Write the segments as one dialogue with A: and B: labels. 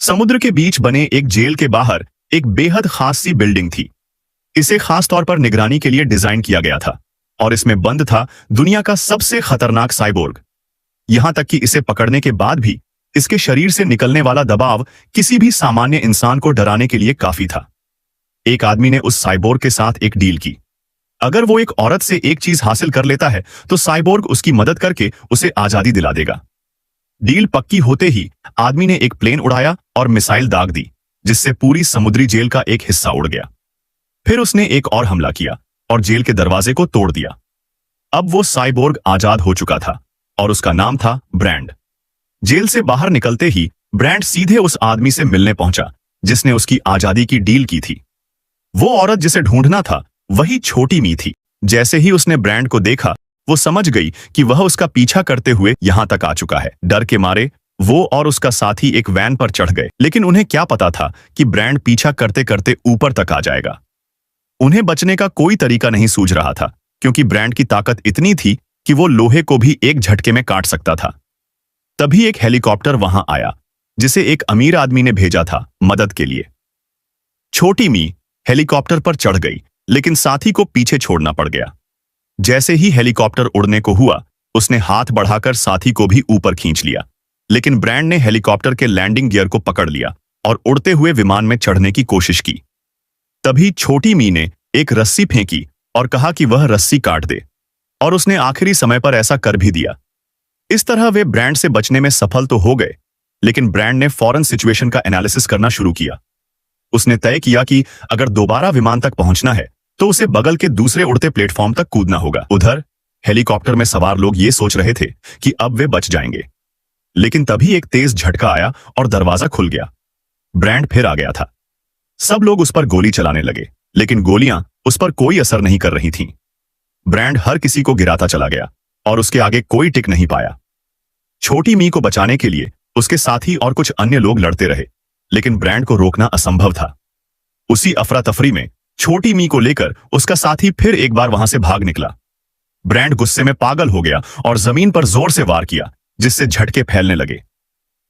A: समुद्र के बीच बने एक जेल के बाहर एक बेहद खास सी बिल्डिंग थी। इसे खास तौर पर निगरानी के लिए डिजाइन किया गया था और इसमें बंद था दुनिया का सबसे खतरनाक साइबोर्ग। यहां तक कि इसे पकड़ने के बाद भी इसके शरीर से निकलने वाला दबाव किसी भी सामान्य इंसान को डराने के लिए काफी था। एक आदमी ने उस साइबोर्ग के साथ एक डील की। अगर वो एक औरत से एक चीज हासिल कर लेता है तो साइबोर्ग उसकी मदद करके उसे आजादी दिला देगा। डील पक्की होते ही आदमी ने एक प्लेन उड़ाया और मिसाइल दाग दी, जिससे पूरी समुद्री जेल का एक हिस्सा उड़ गया। फिर उसने एक और हमला किया और जेल के दरवाजे को तोड़ दिया। अब वो साइबोर्ग आजाद हो चुका था और उसका नाम था ब्रैंड। जेल से बाहर निकलते ही ब्रैंड सीधे उस आदमी से मिलने पहुंचा जिसने उसकी आजादी की डील की थी। वो औरत जिसे ढूंढना था वही छोटी मी थी। जैसे ही उसने ब्रैंड को देखा वो समझ गई कि वह उसका पीछा करते हुए यहां तक आ चुका है। डर के मारे वो और उसका साथी एक वैन पर चढ़ गए, लेकिन उन्हें क्या पता था कि ब्रैंड पीछा करते करते ऊपर तक आ जाएगा। उन्हें बचने का कोई तरीका नहीं सूझ रहा था, क्योंकि ब्रैंड की ताकत इतनी थी कि वो लोहे को भी एक झटके में काट सकता था। तभी एक हेलीकॉप्टर वहां आया जिसे एक अमीर आदमी ने भेजा था मदद के लिए। छोटी मी हेलीकॉप्टर पर चढ़ गई, लेकिन साथी को पीछे छोड़ना पड़ गया। जैसे ही हेलीकॉप्टर उड़ने को हुआ उसने हाथ बढ़ाकर साथी को भी ऊपर खींच लिया, लेकिन ब्रैंड ने हेलीकॉप्टर के लैंडिंग गियर को पकड़ लिया और उड़ते हुए विमान में चढ़ने की कोशिश की। तभी छोटी मी ने एक रस्सी फेंकी और कहा कि वह रस्सी काट दे, और उसने आखिरी समय पर ऐसा कर भी दिया। इस तरह वे ब्रैंड से बचने में सफल तो हो गए, लेकिन ब्रैंड ने फौरन सिचुएशन का एनालिसिस करना शुरू किया। उसने तय किया कि अगर दोबारा विमान तक पहुंचना है तो उसे बगल के दूसरे उड़ते प्लेटफॉर्म तक कूदना होगा। उधर हेलीकॉप्टर में सवार लोग ये सोच रहे थे कि अब वे बच जाएंगे, लेकिन तभी एक तेज झटका आया और दरवाजा खुल गया। ब्रैंड फिर आ गया था। सब लोग उस पर गोली चलाने लगे, लेकिन गोलियां उस पर कोई असर नहीं कर रही थीं। ब्रैंड हर किसी को गिराता चला गया और उसके आगे कोई टिक नहीं पाया। छोटी मी को बचाने के लिए उसके साथी और कुछ अन्य लोग लड़ते रहे, लेकिन ब्रैंड को रोकना असंभव था। उसी अफरा तफरी में छोटी मी को लेकर उसका साथी फिर एक बार वहां से भाग निकला। ब्रैंड गुस्से में पागल हो गया और जमीन पर जोर से वार किया, जिससे झटके फैलने लगे।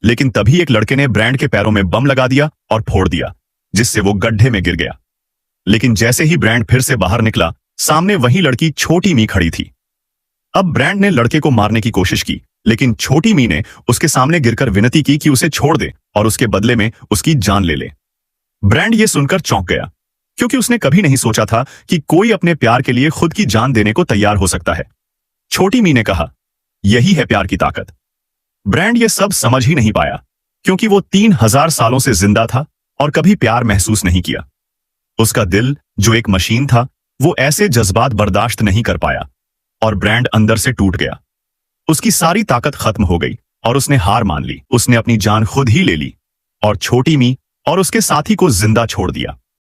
A: लेकिन तभी एक लड़के ने ब्रैंड के पैरों में बम लगा दिया और फोड़ दिया, जिससे वो गड्ढे में गिर गया। लेकिन जैसे ही ब्रैंड फिर से बाहर निकला, सामने वही लड़की छोटी मी खड़ी थी। अब ब्रैंड ने लड़के को मारने की कोशिश की, लेकिन छोटी मी ने उसके सामने गिरकर विनती की कि उसे छोड़ दे और उसके बदले में उसकी जान ले ले। ब्रैंड ये सुनकर चौंक गया, क्योंकि उसने कभी नहीं सोचा था कि कोई अपने प्यार के लिए खुद की जान देने को तैयार हो सकता है। छोटी मी ने कहा, यही है प्यार की ताकत। ब्रैंड ये सब समझ ही नहीं पाया, क्योंकि वो 3000 सालों से जिंदा था और कभी प्यार महसूस नहीं किया। उसका दिल, जो एक मशीन था, वो ऐसे जज्बात बर्दाश्त नहीं कर पाया और ब्रैंड अंदर से टूट गया। उसकी सारी ताकत खत्म हो गई और उसने हार मान ली। उसने अपनी जान खुद ही ले ली और छोटी मी और उसके साथी को जिंदा छोड़ दिया।